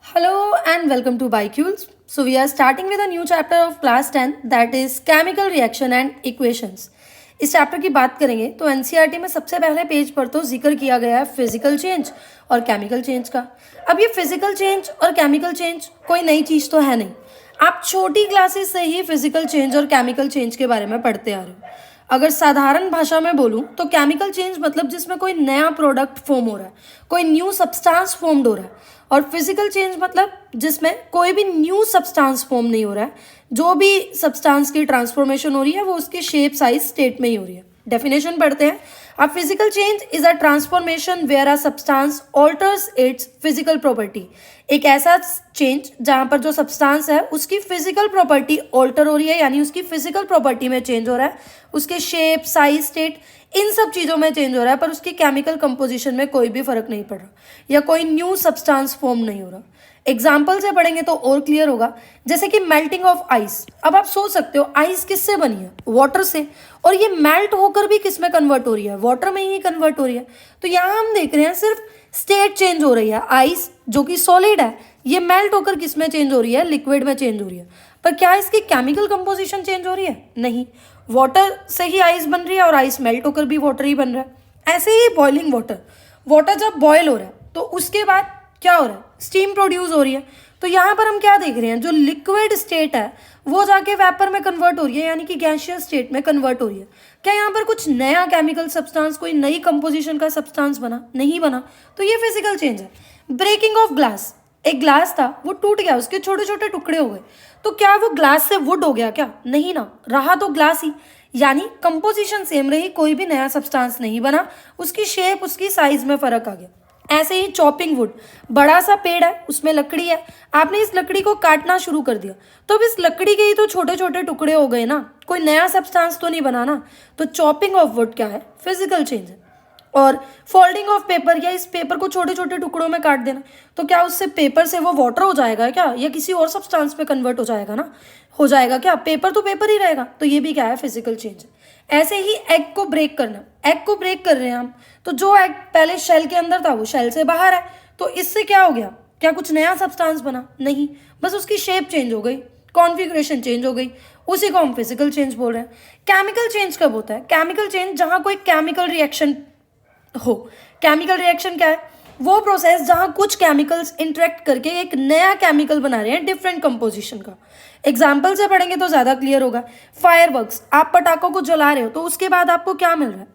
Hello and welcome to BioCules. So we are starting with a new chapter of class 10 that is chemical reaction and equations. इस chapter की बात करेंगे तो NCERT में सबसे पहले पेज पर तो जिक्र किया गया है फिजिकल चेंज और केमिकल चेंज का। अब ये फिजिकल चेंज और केमिकल चेंज कोई नई चीज़ तो है नहीं, आप छोटी क्लासेस से ही फिजिकल चेंज और केमिकल चेंज के बारे में पढ़ते आ रहे हो। अगर साधारण भाषा में बोलूँ तो केमिकल चेंज मतलब जिसमें कोई नया प्रोडक्ट फॉर्म हो रहा है, कोई न्यू सब्सटेंस फॉर्म्ड हो रहा है, और फिजिकल चेंज मतलब जिसमें कोई भी न्यू सब्सटेंस फॉर्म नहीं हो रहा है, जो भी सब्सटेंस की ट्रांसफॉर्मेशन हो रही है वो उसके शेप साइज स्टेट में ही हो रही है। डेफिनेशन पढ़ते हैं। A physical change is a transformation where a substance alters its physical property। एक ऐसा चेंज जहाँ पर जो सब्सटेंस है उसकी फिजिकल प्रॉपर्टी ऑल्टर हो रही है, यानी उसकी फिजिकल प्रॉपर्टी में चेंज हो रहा है, उसके शेप साइज स्टेट इन सब चीज़ों में चेंज हो रहा है, पर उसकी केमिकल कंपोजिशन में कोई भी फर्क नहीं पड़ रहा या कोई न्यू सब्सटेंस फॉर्म नहीं हो रहा। एग्जाम्पल से पढ़ेंगे तो और क्लियर होगा, जैसे कि मेल्टिंग ऑफ आइस। अब आप सोच सकते हो आइस किससे बनी है? वाटर से, और ये मेल्ट होकर भी किस में कन्वर्ट हो रही है? वाटर में ही कन्वर्ट हो रही है। तो यहाँ हम देख रहे हैं सिर्फ स्टेट चेंज हो रही है। आइस जो कि सॉलिड है ये मेल्ट होकर किस में चेंज हो रही है? लिक्विड में चेंज हो रही है। पर क्या इसकी केमिकल कंपोजिशन चेंज हो रही है? नहीं, वाटर से ही आइस बन रही है और आइस मेल्ट होकर भी वाटर ही बन रहा है। ऐसे ही बॉइलिंग वाटर, वाटर जब बॉयल हो रहा है तो उसके बाद क्या हो रहा है? स्टीम प्रोड्यूस हो रही है। तो यहाँ पर हम क्या देख रहे हैं, जो लिक्विड स्टेट है वो जाके वेपर में कन्वर्ट हो रही है, यानी कि गैसियस स्टेट में कन्वर्ट हो रही है। क्या यहाँ पर कुछ नया केमिकल सब्सटेंस, कोई नई कंपोजिशन का सब्सटेंस बना? नहीं बना। तो ये फिजिकल चेंज है। ब्रेकिंग ऑफ ग्लास, एक ग्लास था वो टूट गया, उसके छोटे छोटे टुकड़े हो गए, तो क्या वो ग्लास से वुड हो गया? क्या नहीं ना, रहा तो ग्लास ही, यानी कंपोजिशन सेम रही, कोई भी नया सब्सटेंस नहीं बना, उसकी शेप उसकी साइज में फर्क आ गया। ऐसे ही चॉपिंग वुड, बड़ा सा पेड़ है उसमें लकड़ी है, आपने इस लकड़ी को काटना शुरू कर दिया तो अब इस लकड़ी के ही तो छोटे छोटे टुकड़े हो गए ना, कोई नया सब्सटेंस तो नहीं बना ना। तो चॉपिंग ऑफ वुड क्या है? फिजिकल चेंज है। और फोल्डिंग ऑफ पेपर, या इस पेपर को छोटे छोटे टुकड़ों में काट देना, तो क्या उससे पेपर से वो वाटर हो जाएगा क्या, या किसी और सब्सटेंस में कन्वर्ट हो जाएगा ना? हो जाएगा क्या? पेपर तो पेपर ही रहेगा। तो ये भी क्या है? फिजिकल चेंज है। ऐसे ही एग को ब्रेक करना, एग को ब्रेक कर रहे हैं हम, तो जो एग पहले शेल के अंदर था वो शेल से बाहर है, तो इससे क्या हो गया? क्या कुछ नया सब्सटेंस बना? नहीं, बस उसकी शेप चेंज हो गई, कॉन्फ़िगरेशन चेंज हो गई, उसी को हम फिजिकल चेंज बोल रहे हैं। केमिकल चेंज कब होता है? केमिकल चेंज जहाँ कोई केमिकल रिएक्शन हो। केमिकल रिएक्शन क्या है? वो प्रोसेस जहाँ कुछ केमिकल्स इंटरेक्ट करके एक नया केमिकल बना रहे हैं डिफरेंट कंपोजिशन का। एग्जाम्पल से पढ़ेंगे तो ज़्यादा क्लियर होगा। फायरवर्क्स, आप पटाखों को जला रहे हो तो उसके बाद आपको क्या मिल रहा है?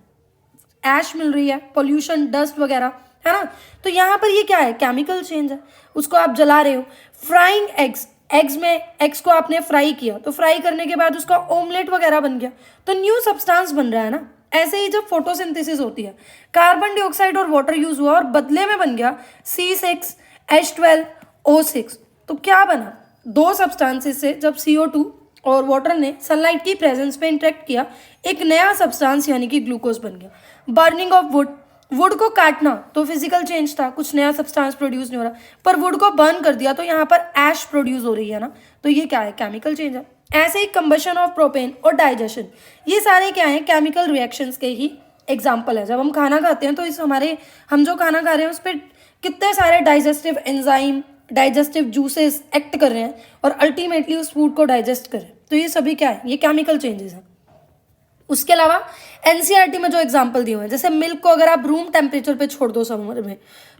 ऐश मिल रही है, पोल्यूशन, डस्ट वगैरह, है ना? तो यहाँ पर ये क्या है? केमिकल चेंज है, उसको आप जला रहे हो। फ्राइंग एग्स, एग्स में एग्स को आपने फ्राई किया तो फ्राई करने के बाद उसका ऑमलेट वगैरह बन गया, तो न्यू सब्सटेंस बन रहा है ना। ऐसे ही जब फोटोसिंथेसिस होती है, कार्बन डाइऑक्साइड और वाटर यूज हुआ और बदले में बन गया C6H12O6, तो क्या बना? दो सब्सटेंसेस से जब CO2 और वाटर ने सनलाइट की प्रेजेंस पे इंटरेक्ट किया, एक नया सब्सटेंस यानी कि ग्लूकोज बन गया। बर्निंग ऑफ वुड, वुड को काटना तो फिजिकल चेंज था, कुछ नया सब्सटेंस प्रोड्यूस नहीं हो रहा, पर वुड को बर्न कर दिया तो यहाँ पर ऐश प्रोड्यूस हो रही है ना, तो ये क्या है? केमिकल चेंज है। ऐसे ही कंबशन ऑफ प्रोपेन और डाइजेशन, ये सारे क्या हैं? केमिकल रिएक्शंस के ही एग्जाम्पल है। जब हम खाना खाते हैं तो हम जो खाना खा रहे हैं उस पर कितने सारे digestive enzyme, digestive juices act कर रहे हैं और अल्टीमेटली उस फूड को डाइजेस्ट कर रहे हैं, तो ये सभी क्या है? ये केमिकल चेंजेस हैं। उसके अलावा एनसीईआरटी में जो एग्जाम्पल दिए हुए हैं, जैसे मिल्क को अगर आप रूम टेम्परेचर पे छोड़ दो समर में,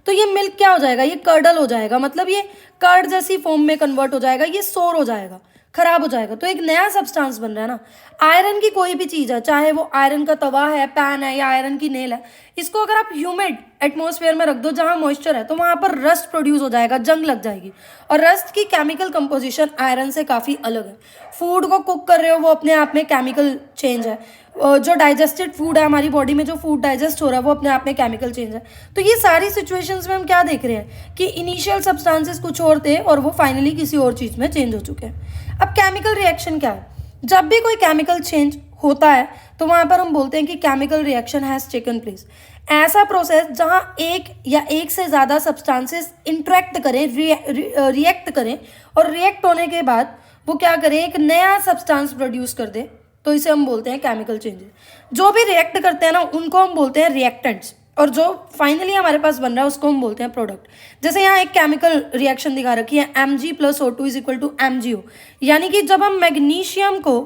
तो ये मिल्क क्या हो जाएगा? ये कर्डल हो जाएगा, मतलब ये कर्ड जैसी फॉर्म में कन्वर्ट हो जाएगा, ये सोर हो जाएगा, खराब हो जाएगा, तो एक नया सब्सटेंस बन रहा है ना। आयरन की कोई भी चीज़ है, चाहे वो आयरन का तवा है, पैन है, या आयरन की नेल है, इसको अगर आप ह्यूमिड एटमॉस्फेयर में रख दो जहाँ मॉइस्चर है, तो वहाँ पर रस्ट प्रोड्यूस हो जाएगा, जंग लग जाएगी। और रस्ट की केमिकल कंपोजिशन आयरन से काफ़ी अलग है। फूड को कुक कर रहे हो वो अपने आप में केमिकल चेंज है। जो डाइजेस्टेड फूड है, हमारी बॉडी में जो फूड डाइजेस्ट हो रहा है वो अपने आप में केमिकल चेंज है। तो ये सारी सिचुएशंस में हम क्या देख रहे हैं कि इनिशियल सब्सटेंसेस कुछ और थे और वो फाइनली किसी और चीज़ में चेंज हो चुके हैं। अब केमिकल रिएक्शन क्या है? जब भी कोई केमिकल चेंज होता है तो वहाँ पर हम बोलते हैं कि chemical reaction has taken place. ऐसा प्रोसेस जहाँ एक या एक से ज़्यादा सब्सटेंसेस इंटरेक्ट करें, रिएक्ट करें, और रिएक्ट होने के बाद वो क्या करें? एक नया सब्सटेंस प्रोड्यूस कर दे, तो इसे हम बोलते हैं केमिकल चेंजेस। जो भी रिएक्ट करते हैं ना उनको हम बोलते हैं रिएक्टेंट्स। और जो फाइनली हमारे पास बन रहा है उसको हम बोलते हैं प्रोडक्ट। जैसे यहाँ एक केमिकल रिएक्शन दिखा रखी है Mg + O2 = MgO, यानी कि जब हम मैग्नीशियम को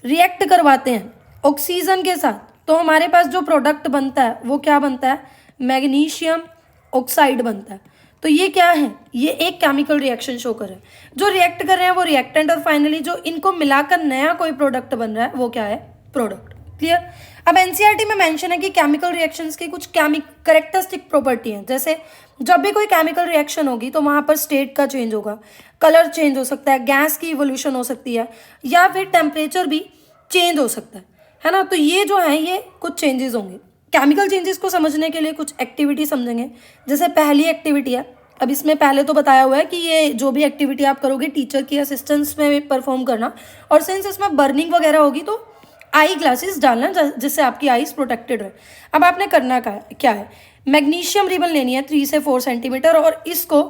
रिएक्ट करवाते हैं ऑक्सीजन के साथ तो हमारे पास जो प्रोडक्ट बनता है वो क्या बनता है, मैग्नीशियम ऑक्साइड बनता है। तो ये क्या है, ये एक केमिकल रिएक्शन शो कर रहा है, जो रिएक्ट कर रहे हैं वो रिएक्टेंट, और फाइनली जो इनको मिलाकर नया कोई प्रोडक्ट बन रहा है वो क्या है, प्रोडक्ट। क्लियर। अब एनसीईआरटी में मेंशन है कि केमिकल रिएक्शंस की कुछ कैरेक्टरिस्टिक प्रॉपर्टी हैं, जैसे जब भी कोई केमिकल रिएक्शन होगी तो वहां पर स्टेट का चेंज होगा, कलर चेंज हो सकता है, गैस की इवोल्यूशन हो सकती है, या फिर टेम्परेचर भी चेंज हो सकता है ना। तो ये जो है ये कुछ चेंजेस होंगे। केमिकल चेंजेस को समझने के लिए कुछ एक्टिविटी समझेंगे। जैसे पहली एक्टिविटी है, अब इसमें पहले तो बताया हुआ है कि ये जो भी एक्टिविटी आप करोगे टीचर की असिस्टेंस में परफॉर्म करना, और सिंस इसमें बर्निंग वगैरह होगी तो आई ग्लासेस डालना जिससे आपकी आईज प्रोटेक्टेड रहे। अब आपने करना क्या है, मैग्नीशियम रिबन लेनी है 3 से 4 सेंटीमीटर और इसको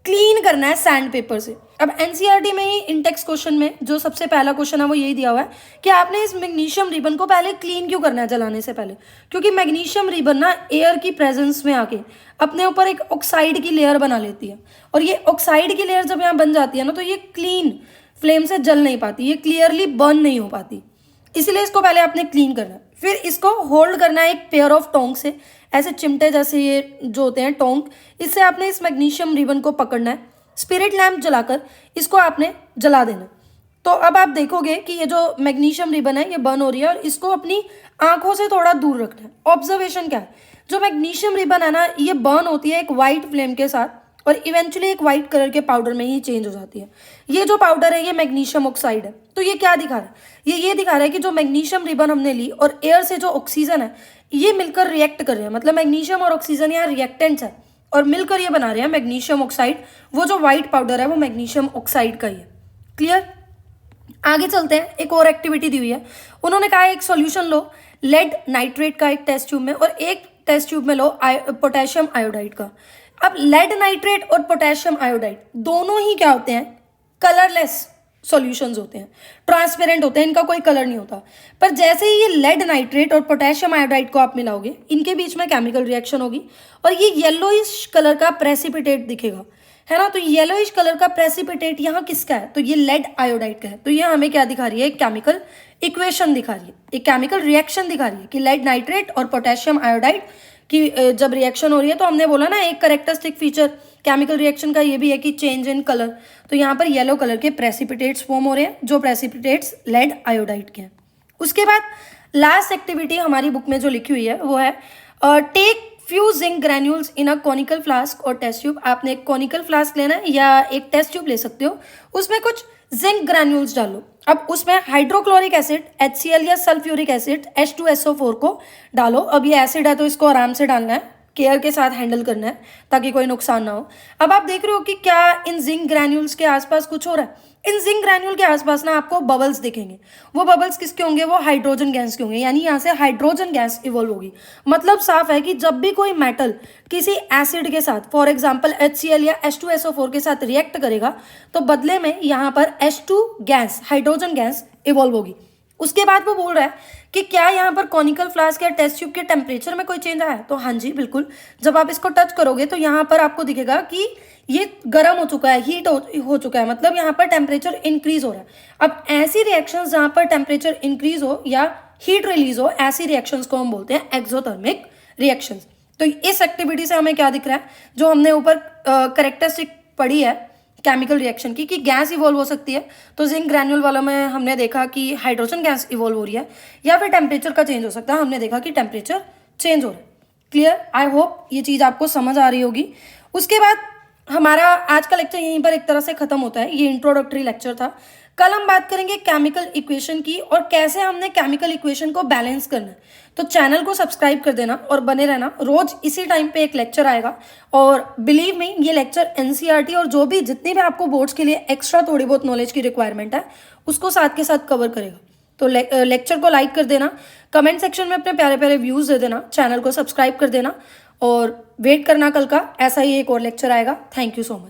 क्लीन करना है सैंड पेपर से। अब एनसीईआरटी में ही इंटेक्स क्वेश्चन में जो सबसे पहला क्वेश्चन है वो यही दिया हुआ है कि आपने इस मैग्नीशियम रिबन को पहले क्लीन क्यों करना है जलाने से पहले, क्योंकि मैग्नीशियम रिबन ना एयर की प्रेजेंस में आके अपने ऊपर एक ऑक्साइड की लेयर बना लेती है, और ये ऑक्साइड की लेयर जब यहाँ बन जाती है ना तो ये क्लीन फ्लेम से जल नहीं पाती, ये क्लियरली बर्न नहीं हो पाती, इसलिए इसको पहले आपने क्लीन करना है। फिर इसको होल्ड करना है एक पेयर ऑफ टोंग से, ऐसे चिमटे जैसे ये जो होते हैं टोंग, इससे आपने इस मैग्नीशियम रिबन को पकड़ना है, स्पिरिट लैम्प जलाकर इसको आपने जला देना। तो अब आप देखोगे कि ये जो मैग्नीशियम रिबन है ये बर्न हो रही है, और इसको अपनी आंखों से थोड़ा दूर रखना है। ऑब्जर्वेशन क्या है, जो मैग्नीशियम रिबन है ना ये बर्न होती है एक वाइट फ्लेम के साथ, और इवेंचुअली एक वाइट कलर के पाउडर में ही चेंज हो जाती है। ये जो पाउडर है ये मैग्नीशियम ऑक्साइड है। तो ये क्या दिखा रहा है, ये दिखा रहा है कि जो मैग्नीशियम रिबन हमने ली और एयर से जो ऑक्सीजन है ये मिलकर रिएक्ट कर रहे हैं, मतलब मैग्नीशियम और ऑक्सीजन यहाँ रिएक्टेंट्स है, और मिलकर ये बना रहे हैं मैग्नीशियम ऑक्साइड। वो जो व्हाइट पाउडर है वो मैग्नीशियम ऑक्साइड का ही है। क्लियर। आगे चलते हैं, एक और एक्टिविटी दी हुई है, उन्होंने कहा एक सॉल्यूशन लो लेड नाइट्रेट का एक टेस्ट ट्यूब में, और एक टेस्ट ट्यूब में लो पोटेशियम आयोडाइड का। अब लेड नाइट्रेट और पोटेशियम आयोडाइड दोनों ही क्या होते हैं, कलरलेस सॉल्यूशंस होते हैं, ट्रांसपेरेंट होते हैं, इनका कोई कलर नहीं होता। पर जैसे ही ये लेड नाइट्रेट और पोटेशियम आयोडाइड को आप मिलाओगे इनके बीच में केमिकल रिएक्शन होगी और ये येलोइश कलर का प्रेसिपिटेट दिखेगा, है ना। तो येलोइश कलर का प्रेसिपिटेट यहाँ किसका है, तो ये लेड आयोडाइड का है। तो ये हमें क्या दिखा रही है, एक केमिकल इक्वेशन दिखा रही है, एक केमिकल रिएक्शन दिखा रही है कि लेड नाइट्रेट और पोटेशियम आयोडाइड की जब रिएक्शन हो रही है, तो हमने बोला ना एक कैरेक्टरिस्टिक फीचर केमिकल रिएक्शन का ये भी है कि चेंज इन कलर। तो यहाँ पर येलो कलर के प्रेसिपिटेट्स फॉर्म हो रहे हैं, जो प्रेसिपिटेट्स लेड आयोडाइड के हैं। उसके बाद लास्ट एक्टिविटी हमारी बुक में जो लिखी हुई है वो है take few zinc granules in a conical flask और टेस्ट ट्यूब। आपने एक कॉनिकल फ्लास्क लेना है या एक टेस्ट ट्यूब ले सकते हो, उसमें कुछ जिंक ग्रैन्यूल्स डालो। अब उसमें हाइड्रोक्लोरिक एसिड HCl या सल्फ्यूरिक एसिड H2SO4 को डालो। अब ये एसिड है तो इसको आराम से डालना है, केयर के साथ हैंडल करना है ताकि कोई नुकसान ना हो। अब आप देख रहे हो कि क्या इन जिंक ग्रैन्यूल्स के आसपास कुछ हो रहा है, इन जिंक ग्रैन्यूल के आसपास ना आपको बबल्स दिखेंगे। वो बबल्स किसके होंगे, वो हाइड्रोजन गैस के होंगे, यानी यहाँ से हाइड्रोजन गैस इवॉल्व होगी। मतलब साफ है कि जब भी कोई मेटल किसी एसिड के साथ फॉर एग्जांपल HCl या H2SO4 के साथ रिएक्ट करेगा तो बदले में यहाँ पर H2 gas, hydrogen gas evolve होगी। उसके बाद वो बोल रहा है कि क्या यहाँ पर कॉनिकल फ्लास्क या टेस्ट ट्यूब के टेम्परेचर में कोई चेंज आया है, तो हाँ जी बिल्कुल। जब आप इसको टच करोगे तो यहाँ पर आपको दिखेगा कि ये गर्म हो चुका है, हीट हो चुका है, मतलब यहाँ पर टेम्परेचर इंक्रीज हो रहा है। अब ऐसी रिएक्शंस जहाँ पर टेम्परेचर इंक्रीज हो या हीट रिलीज हो, ऐसी रिएक्शंस को हम बोलते हैं एक्सोथर्मिक रिएक्शंस। तो इस एक्टिविटी से हमें क्या दिख रहा है, जो हमने ऊपर कैरेक्टरिस्टिक पढ़ी है केमिकल रिएक्शन की कि गैस इवॉल्व हो सकती है, तो जिंक ग्रैन्यूल वालों में हमने देखा कि हाइड्रोजन गैस इवॉल्व हो रही है, या फिर टेम्परेचर का चेंज हो सकता है, हमने देखा कि टेम्परेचर चेंज हो रहा है। क्लियर। आई होप ये चीज़ आपको समझ आ रही होगी। उसके बाद हमारा आज का लेक्चर यहीं पर एक तरह से खत्म होता है। ये इंट्रोडक्टरी लेक्चर था। कल हम बात करेंगे केमिकल इक्वेशन की और कैसे हमने केमिकल इक्वेशन को बैलेंस करना है। तो चैनल को सब्सक्राइब कर देना और बने रहना, रोज इसी टाइम पे एक लेक्चर आएगा। और बिलीव मी ये लेक्चर एनसीईआरटी और जो भी जितनी भी आपको बोर्ड्स के लिए एक्स्ट्रा थोड़ी बहुत नॉलेज की रिक्वायरमेंट है उसको साथ के साथ कवर करेगा। तो लेक्चर को लाइक कर देना, कमेंट सेक्शन में अपने प्यारे प्यारे व्यूज़ दे देना, चैनल को सब्सक्राइब कर देना और वेट करना कल का ऐसा ही एक और लेक्चर आएगा। Thank you so much.